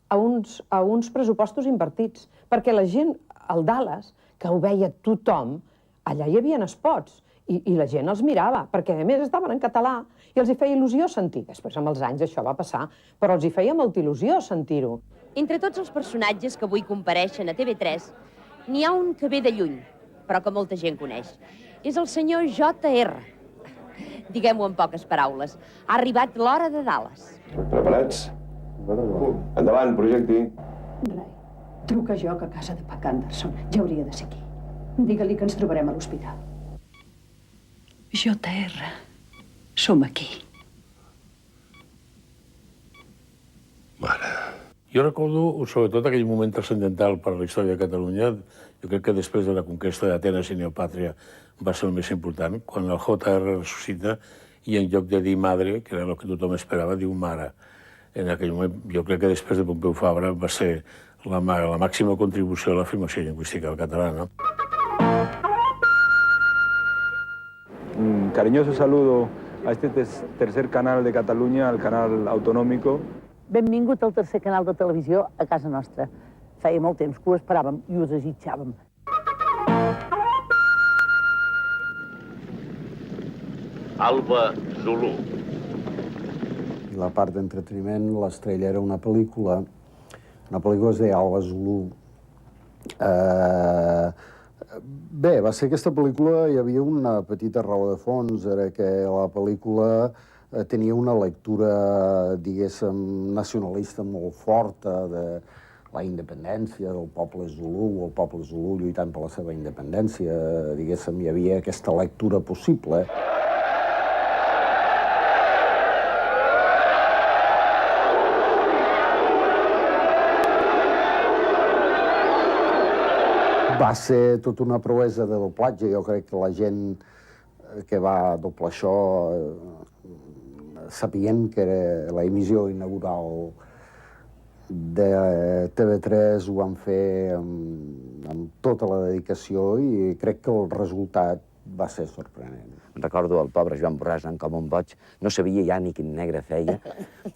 a uns pressupostos invertits, perquè la gent al Dallas, que ho veia tothom, allà hi havia spots, i la gent els mirava, perquè a més estaven en català, i els hi feia il·lusió sentir. Després, amb els anys, això va passar, però els hi feia molta il·lusió sentir-ho. Entre tots els personatges que avui compareixen a TV3, n'hi ha un que ve de lluny, però que molta gent coneix. És el senyor J.R. Diguem-ho en poques paraules. Ha arribat l'hora de Dallas. Preparats? Endavant, projecti. Rai, truca jo a casa de Pac Anderson. Ja hauria de ser aquí. Digue-li que ens trobarem a l'hospital. JR, som aquí. Jo recordo, sobretot, aquell moment transcendental per a la història de Catalunya. Jo crec que després de la conquesta d'Atenes i Neopàtria va ser el més important, quan el JR ressuscita i en lloc de dir madre, que era el que tothom esperava, diu mare. En aquell moment, jo crec que després de Pompeu Fabra va ser la màxima contribució a l'afirmació lingüística del català, no? Un cariñoso saludo a este tercer canal de Catalunya, el canal autonómico. Benvingut al tercer canal de televisió a casa nostra. Feia molt temps que ho esperàvem i ho desitjàvem. Alba Zulu. I la part d'entreteniment, l'estrella era una pel·lícula que es deia Alba Zulu. Bé, va ser aquesta pel·lícula, hi havia una petita raó de fons, era que la pel·lícula tenia una lectura, diguéssim, nacionalista molt forta de la independència del poble Zulu, o el poble Zulu lluitant per la seva independència, diguéssim, hi havia aquesta lectura possible. Va ser tota una proesa de doblatge. Jo crec que la gent que va doblar això sabien que era l'emissió inaugural de TV3, ho van fer amb tota la dedicació i crec que el resultat va ser sorprenent. Recordo el pobre Joan Borràs anant com un boig, no sabia ja ni quin negre feia.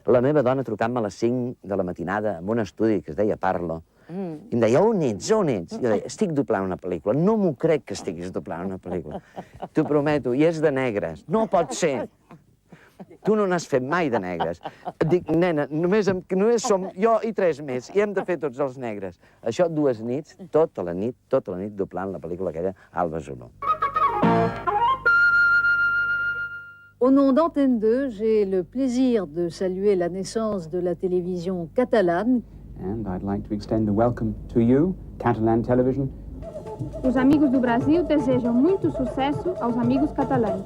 La meva dona trucant-me a les 5 de la matinada en un estudi que es deia Parlo, i em deia, on ets, on ets? Jo deia, estic doblant una pel·lícula. No m'ho crec que estiguis doblant una pel·lícula. T'ho prometo, i és de negres. No pot ser. Tu no n'has fet mai de negres. Dic, nena, només som jo i 3 més, i hem de fer tots els negres. Això 2 nits, tota la nit, doblant la pel·lícula aquella, Alba Zulu. Au nom d'Antenne 2, j'ai le plaisir de saluer la naissance de la télévision catalane. And I'd like to extend a welcome to you, Catalan Television. Os amigos do Brasil desejam muito sucesso aos amigos catalães.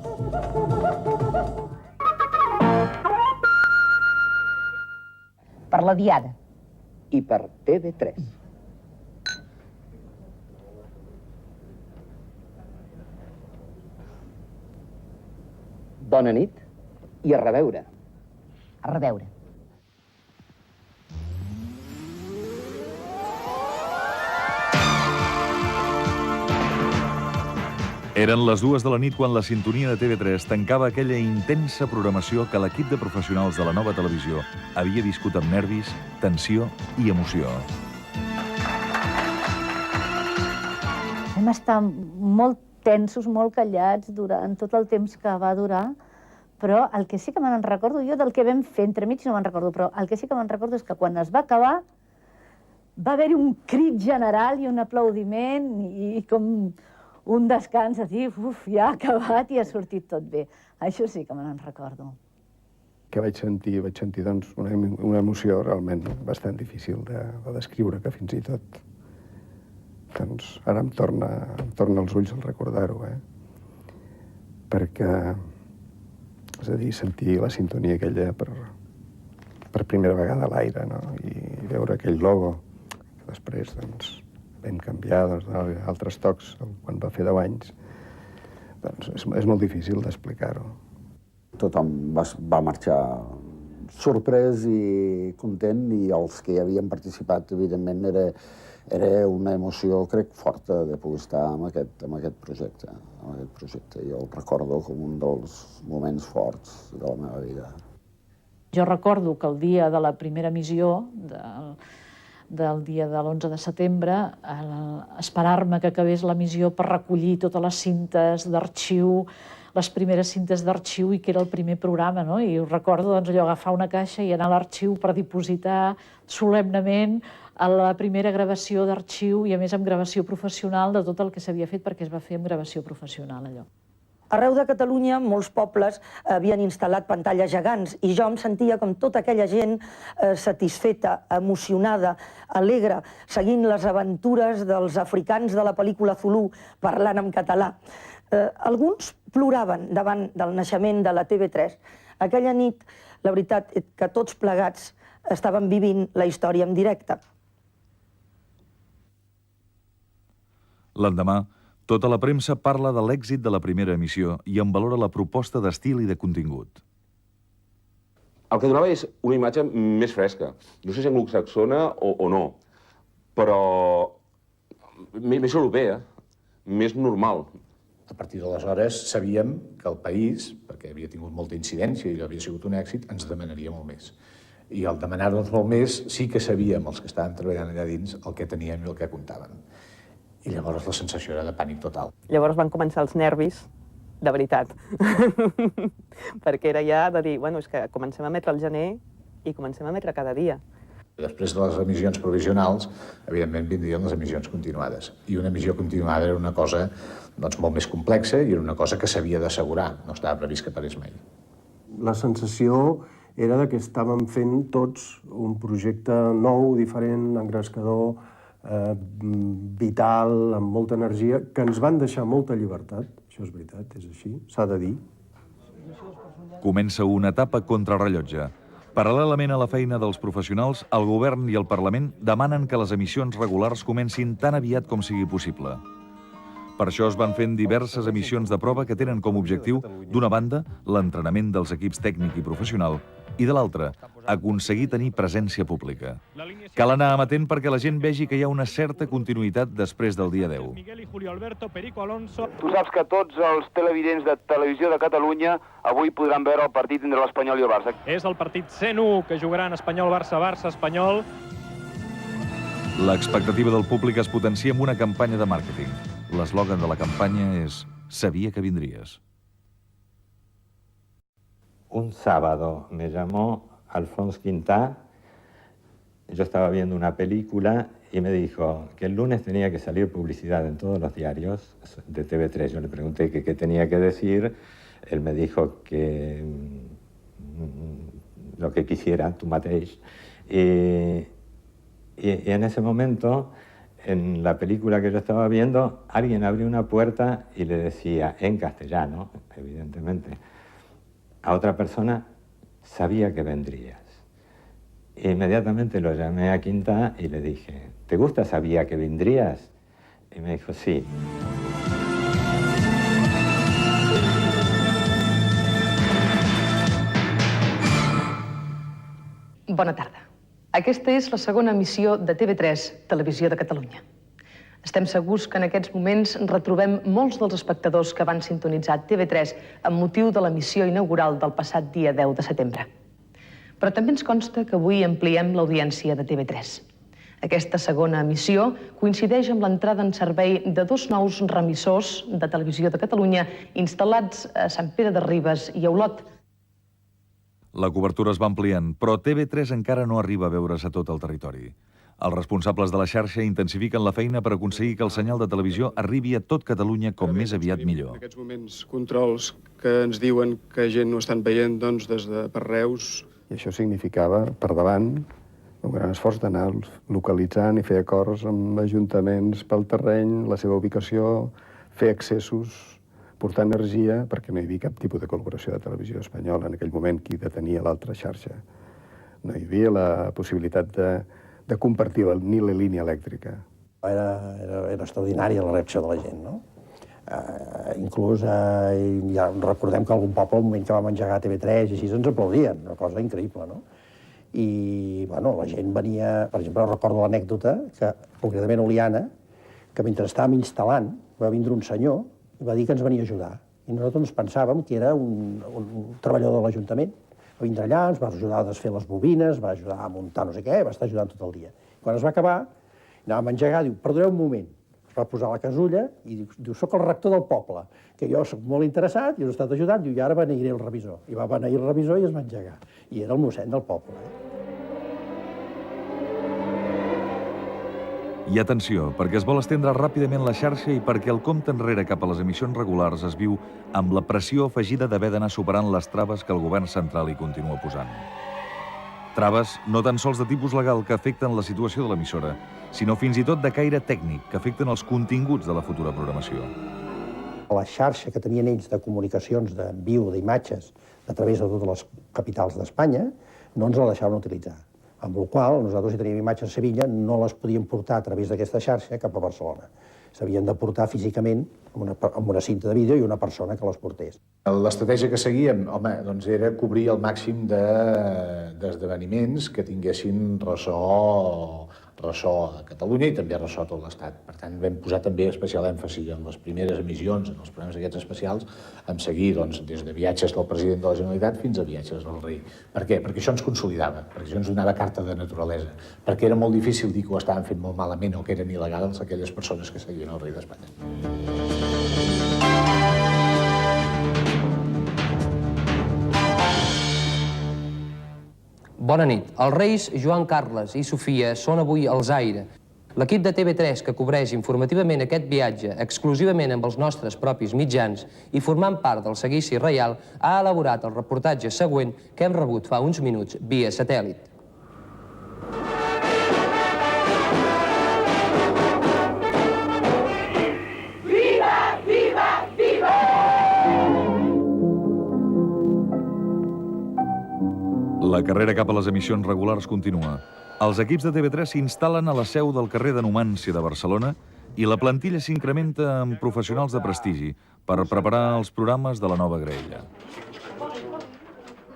Per la Diada. I per TV3. Bona nit i a reveure. A reveure. Eren les 2 de la nit quan la sintonia de TV3 tancava aquella intensa programació que l'equip de professionals de la nova televisió havia viscut amb nervis, tensió i emoció. Vam estar molt tensos, molt callats durant tot el temps que va durar, però el que sí que me'n recordo, jo del que vam fer entremig no me'n recordo, però el que sí que me'n recordo és que quan es va acabar va haver-hi un crit general i un aplaudiment i com un descans a dir, ja ha acabat i ha sortit tot bé. Això sí que me'n recordo. Que vaig sentir doncs, una emoció realment bastant difícil de descriure, que fins i tot doncs, ara em torna als ulls al recordar-ho, perquè, és a dir, sentir la sintonia aquella per per primera vegada a l'aire, no? I veure aquell logo, que després doncs, vam canviar altres tocs quan va fer 10 anys, doncs és molt difícil d'explicar-ho. Tothom va marxar sorprès i content, i els que hi havien participat, evidentment, era una emoció, crec, forta de poder estar en aquest projecte. Jo el recordo com un dels moments forts de la meva vida. Jo recordo que el dia de la primera emissió, del dia de l'11 de setembre, esperar-me que acabés l'emissió per recollir totes les cintes d'arxiu, les primeres cintes d'arxiu, i que era el primer programa, no? I ho recordo, doncs, allò, agafar una caixa i anar a l'arxiu per dipositar solemnement a la primera gravació d'arxiu, i a més amb gravació professional de tot el que s'havia fet, perquè es va fer amb gravació professional, allò. Arreu de Catalunya, molts pobles havien instal·lat pantalles gegants, i jo em sentia com tota aquella gent satisfeta, emocionada, alegre, seguint les aventures dels africans de la pel·lícula Zulu, parlant en català. Alguns ploraven davant del naixement de la TV3. Aquella nit, la veritat és que tots plegats estàvem vivint la història en directe. L'endemà, tota la premsa parla de l'èxit de la primera emissió i en valora la proposta d'estil i de contingut. El que donava és una imatge més fresca. No sé si anglosaxona o no, però més europea, més normal. A partir d'aleshores sabíem que el país, perquè havia tingut molta incidència i allò havia sigut un èxit, ens demanaria molt més. I al demanar-nos molt més sí que sabíem, els que estàvem treballant allà dins, el que teníem i el que comptàvem. I llavors la sensació era de pànic total. Llavors van començar els nervis, de veritat. Perquè era ja de dir, bueno, és que comencem a emetre al gener i comencem a emetre cada dia. Després de les emissions provisionals, evidentment vindrien les emissions continuades. I una emissió continuada era una cosa doncs, molt més complexa i era una cosa que s'havia d'assegurar, no estava previst que parés mai. La sensació era que estàvem fent tots un projecte nou, diferent, engrescador, vital, amb molta energia, que ens van deixar molta llibertat, això és veritat, és així, s'ha de dir. Comença una etapa contrarrellotge. Paral·lelament a la feina dels professionals, el govern i el Parlament demanen que les emissions regulars comencin tan aviat com sigui possible. Per això es van fent diverses emissions de prova que tenen com a objectiu, d'una banda, l'entrenament dels equips tècnic i professional, i de l'altra, aconseguir tenir presència pública. Cal anar amatent perquè la gent vegi que hi ha una certa continuïtat després del dia 10. Tu saps que tots els televidents de Televisió de Catalunya avui podran veure el partit entre l'Espanyol i el Barça. És el partit 101 que jugaran Espanyol-Barça, Barça-Espanyol. L'expectativa del públic es potencia amb una campanya de màrqueting. L'eslògan de la campanya és «Sabia que vindries». Un sábado me llamó Alfonso Quintá, yo estaba viendo una película y me dijo que el lunes tenía que salir publicidad en todos los diarios de TV3. Yo le pregunté qué tenía que decir, él me dijo que lo que quisiera, tu mateix. Y en ese momento, en la película que yo estaba viendo, alguien abrió una puerta y le decía, en castellano, evidentemente, a otra persona, sabía que vendrías. Inmediatamente lo llamé a Quintá y le dije, ¿te gusta Sabía que vendrías? Y me dijo, sí. Bona tarda. Aquesta és la segona emissió de TV3, Televisió de Catalunya. Estem segurs que en aquests moments retrobem molts dels espectadors que van sintonitzar TV3 amb motiu de l'emissió inaugural del passat dia 10 de setembre. Però també ens consta que avui ampliem l'audiència de TV3. Aquesta segona emissió coincideix amb l'entrada en servei de dos nous remissors de Televisió de Catalunya instal·lats a Sant Pere de Ribes i a Olot. La cobertura es va ampliant, però TV3 encara no arriba a veure's a tot el territori. Els responsables de la xarxa intensifiquen la feina per aconseguir que el senyal de televisió arribi a tot Catalunya com més aviat millor. En aquests moments, controls que ens diuen que gent no estan veient des de per Reus. I això significava, per davant, un gran esforç d'anar localitzant i fer acords amb ajuntaments pel terreny, la seva ubicació, fer accessos, portar energia, perquè no hi havia cap tipus de col·laboració de televisió espanyola en aquell moment qui detenia l'altra xarxa No hi havia la possibilitat de compartir ni la línia elèctrica. Era extraordinària la reacció de la gent, no? Inclús ja recordem que algun poble, al moment que vam engegar TV3 i així, ens aplaudien, una cosa increïble, no? I, bueno, la gent venia... Per exemple, recordo l'anècdota que, concretament a Oliana, que mentre estàvem instal·lant, va vindre un senyor i va dir que ens venia a ajudar. I nosaltres ens pensàvem que era un treballador de l'Ajuntament. Va vindre allà, ens va ajudar a desfer les bobines, va ajudar a muntar no sé què, va estar ajudant tot el dia. Quan es va acabar, anàvem a engegar, diu, perdoneu un moment. Es va posar la casulla i diu, soc el rector del poble, que jo soc molt interessat i us he estat ajudant, diu, i ara beneiré el revisor. I va beneir el revisor i es va engegar. I era el mossèn del poble. I atenció, perquè es vol estendre ràpidament la xarxa i perquè el compte enrere cap a les emissions regulars es viu amb la pressió afegida d'haver d'anar superant les traves que el govern central hi continua posant. Traves no tan sols de tipus legal que afecten la situació de l'emissora, sinó fins i tot de caire tècnic que afecten els continguts de la futura programació. La xarxa que tenien ells de comunicacions d'enviu d'imatges a través de totes les capitals d'Espanya no ens la deixaven utilitzar. Amb la qual cosa, nosaltres, si teníem imatges a Sevilla, no les podíem portar a través d'aquesta xarxa cap a Barcelona. S'havien de portar físicament amb una cinta de vídeo i una persona que les portés. L'estratègia que seguíem, home, doncs era cobrir el màxim d'esdeveniments que tinguessin ressò a Catalunya i també ressò a tot l'Estat. Per tant, vam posar també especial èmfasi en les primeres emissions, en els programes aquests especials, en seguir des de viatges del president de la Generalitat fins a viatges del rei. Per què? Perquè això ens consolidava, perquè això ens donava carta de naturalesa, perquè era molt difícil dir que ho estaven fent molt malament o que eren il·legals aquelles persones que seguien el rei d'Espanya. Bona nit. Els reis Joan Carles i Sofia són avui al Zaire. L'equip de TV3 que cobreix informativament aquest viatge exclusivament amb els nostres propis mitjans i formant part del seguici reial ha elaborat el reportatge següent que hem rebut fa uns minuts via satèl·lit. La carrera cap a les emissions regulars continua. Els equips de TV3 s'instal·len a la seu del carrer de Numància de Barcelona i la plantilla s'incrementa amb professionals de prestigi per preparar els programes de la nova graella.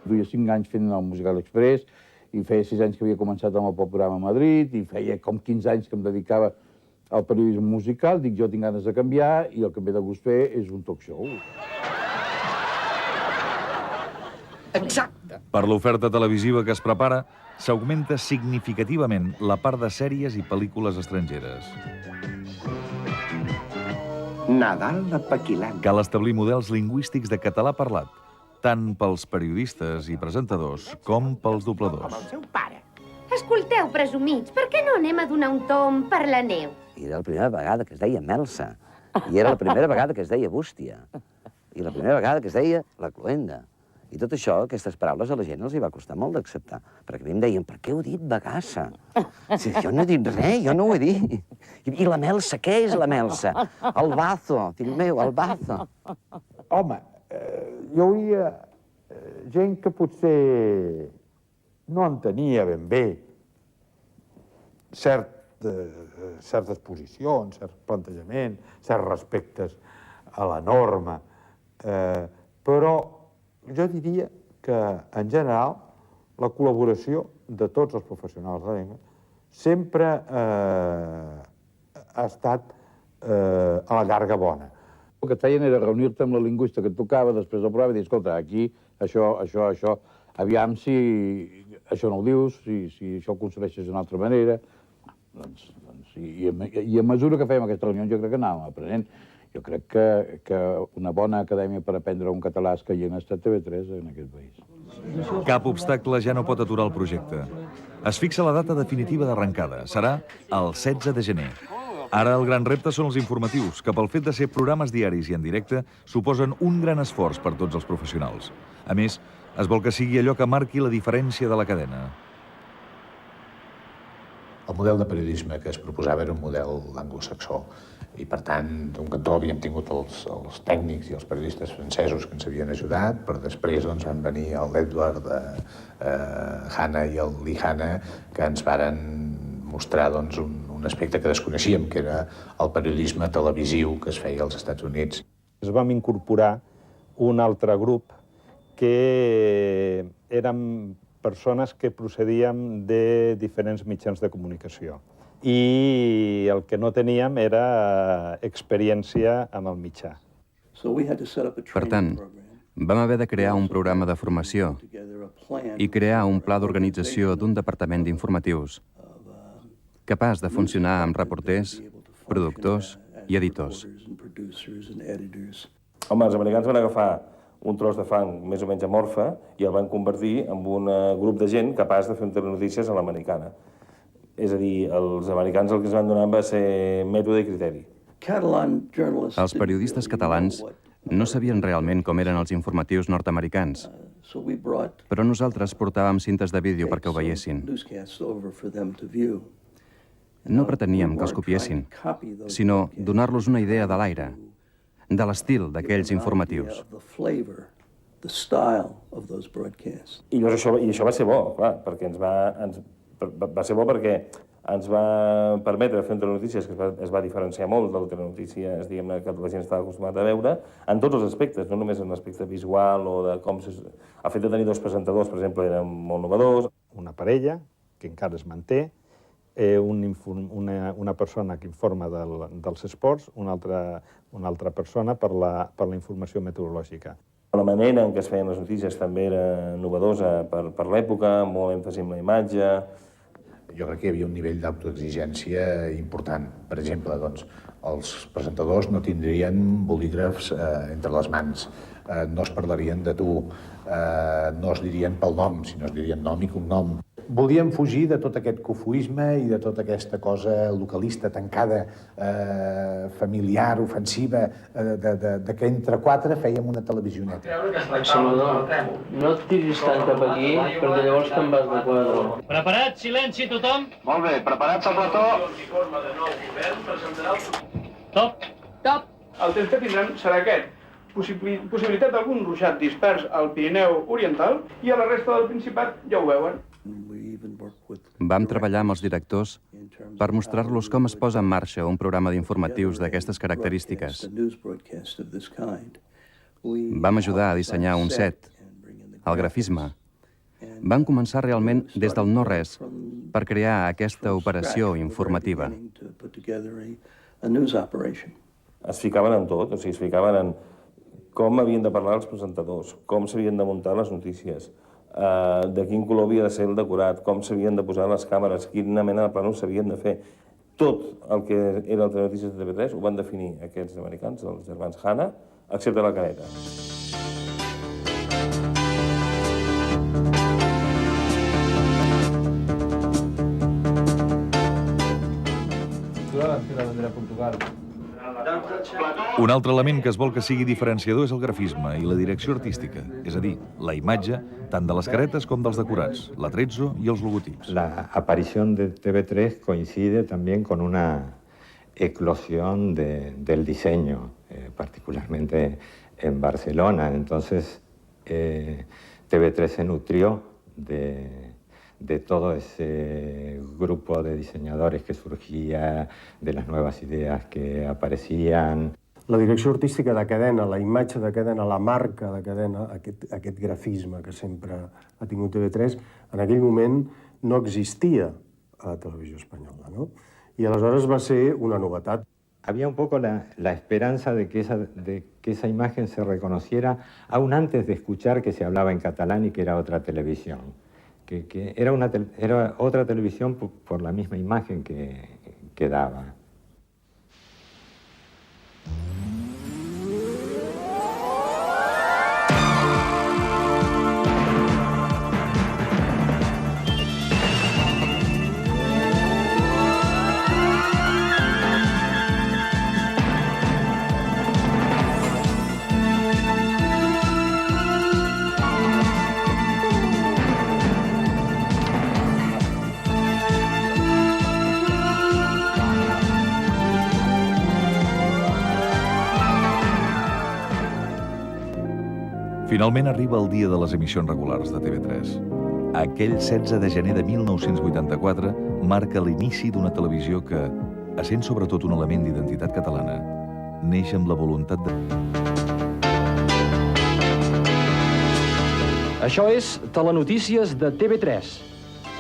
Duia 5 anys fent el Musical Express i feia 6 anys que havia començat amb el Pop Programa a Madrid i feia com 15 anys que em dedicava al periodisme musical. Dic, jo tinc ganes de canviar i el que em ve de gust fer és un talk show. Exacte. Per l'oferta televisiva que es prepara, s'augmenta significativament la part de sèries i pel·lícules estrangeres. Nadal de Paquilán. Cal establir models lingüístics de català parlat, tant pels periodistes i presentadors com pels dobladors. Com el seu pare. Escolteu, presumits, per què no anem a donar un tomb per la neu? I era la primera vegada que es deia Melsa. I era la primera vegada que es deia Bústia. I la primera vegada que es deia la Cloenda. I tot això, aquestes paraules, a la gent els hi va costar molt d'acceptar. Perquè a mi em deien, per què heu dit bagassa? Si jo no he dit res, jo no ho he dit. I la Melsa, què és la Melsa? El bazo, fill meu, el bazo. Home, hi hauria gent que potser no entenia ben bé certes posicions, certs plantejaments, certs respectes a la norma, però jo diria que, en general, la col·laboració de tots els professionals de la llengua sempre ha estat a la llarga bona. El que et feien era reunir-te amb la lingüista que et tocava després del programa i dir, escolta, aquí, això, aviam si això no ho dius, si això ho concebeixes d'una altra manera. I a mesura que fèiem aquesta reunió jo crec que anàvem aprenent. Jo crec que una bona acadèmia per aprendre un català escaient ha estat TV3 en aquest país. Cap obstacle ja no pot aturar el projecte. Es fixa la data definitiva d'arrencada. Serà el 16 de gener. Ara el gran repte són els informatius, que pel fet de ser programes diaris i en directe suposen un gran esforç per tots els professionals. A més, es vol que sigui allò que marqui la diferència de la cadena. El model de periodisme que es proposava era un model anglosaxó. I, per tant, d'un cantó havíem tingut els tècnics i els periodistes francesos que ens havien ajudat, però després van venir l'Edward Hanna i el Lee Hanna, que ens varen mostrar un aspecte que desconeixíem, que era el periodisme televisiu que es feia als Estats Units. Es vam incorporar un altre grup que érem persones que procedíem de diferents mitjans de comunicació. I el que no teníem era experiència amb el mitjà. Per tant, vam haver de crear un programa de formació i crear un pla d'organització d'un departament d'informatius capaç de funcionar amb reporters, productors i editors. Home, els americans van agafar un tros de fang més o menys amorfa i el van convertir en un grup de gent capaç de fer un telenotícies a l'americana. És a dir, els americans el que es van donar va ser mètode i criteri. Els periodistes catalans no sabien realment com eren els informatius nord-americans, però nosaltres portàvem cintes de vídeo perquè ho veiessin. No preteníem que els copiessin, sinó donar-los una idea de l'aire, de l'estil d'aquells informatius. I això va ser bo, clar, perquè va ser bo perquè ens va permetre fer un telenotícies que es va diferenciar molt del telenotícies, diguem-ne, que la gent estava acostumada a veure, en tots els aspectes, no només en l'aspecte visual o de com... El fet de tenir dos presentadors, per exemple, era molt novedós. Una parella, que encara es manté, una persona que informa dels esports, una altra persona per la informació meteorològica. La manera en què es feien les notícies també era novedosa per l'època, molt èmfasi en la imatge. Jo crec que hi havia un nivell d'autoexigència important. Per exemple, els presentadors no tindrien bolígrafs entre les mans, no es parlarien de tu, no es dirien pel nom, sinó es dirien nom i cognom. Volíem fugir de tot aquest cofoisme i de tota aquesta cosa localista, tancada, familiar, ofensiva, de que entre quatre fèiem una televisioneta. Salvador, no et tiris tant cap aquí, perquè llavors te'n vas de quadre. Preparat? Silenci, tothom? Molt bé, preparats al plató? Top. Top. El temps que tindrem serà aquest. Possibilitat d'algun ruixat dispers al Pirineu Oriental i a la resta del Principat ja ho veuen. Vam treballar amb els directors per mostrar-los com es posa en marxa un programa d'informatius d'aquestes característiques. Vam ajudar a dissenyar un set, el grafisme. Vam començar realment des del no-res per crear aquesta operació informativa. Es ficaven en tot, o sigui, es ficaven en com havien de parlar els presentadors, com s'havien de muntar les notícies, de quin color havia de ser el decorat, com s'havien de posar les càmeres, quina mena de plànols s'havien de fer. Tot el que era el telenotícies de TV3 ho van definir aquests americans, els germans Hanna, excepte la careta. Un altre element que es vol que sigui diferenciador és el grafisme i la direcció artística, és a dir, la imatge tant de les caretes com dels decorats, l'atrezzo i els logotips. La aparición de TV3 coincide también con una eclosión del diseño, particularmente en Barcelona. Entonces, TV3 se nutrió de todo ese grupo de diseñadores que surgía, de las nuevas ideas que aparecían. La direcció artística de cadena, la imatge de cadena, la marca de cadena, aquest grafisme que sempre ha tingut TV3, en aquell moment no existia a la televisió espanyola, ¿no? I aleshores va ser una novetat. Había un poco la esperanza de que esa imagen se reconociera aún antes de escuchar que se hablaba en catalán y que era otra televisión. Que era otra televisión por la misma imagen que daba. Finalment arriba el dia de les emissions regulars de TV3. Aquell 16 de gener de 1984 marca l'inici d'una televisió que, essent sobretot un element d'identitat catalana, neix amb la voluntat de... Això és Telenotícies de TV3,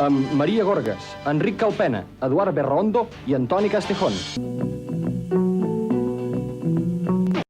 amb Maria Gorgas, Enric Calpena, Eduard Berraondo i Antoni Castejón.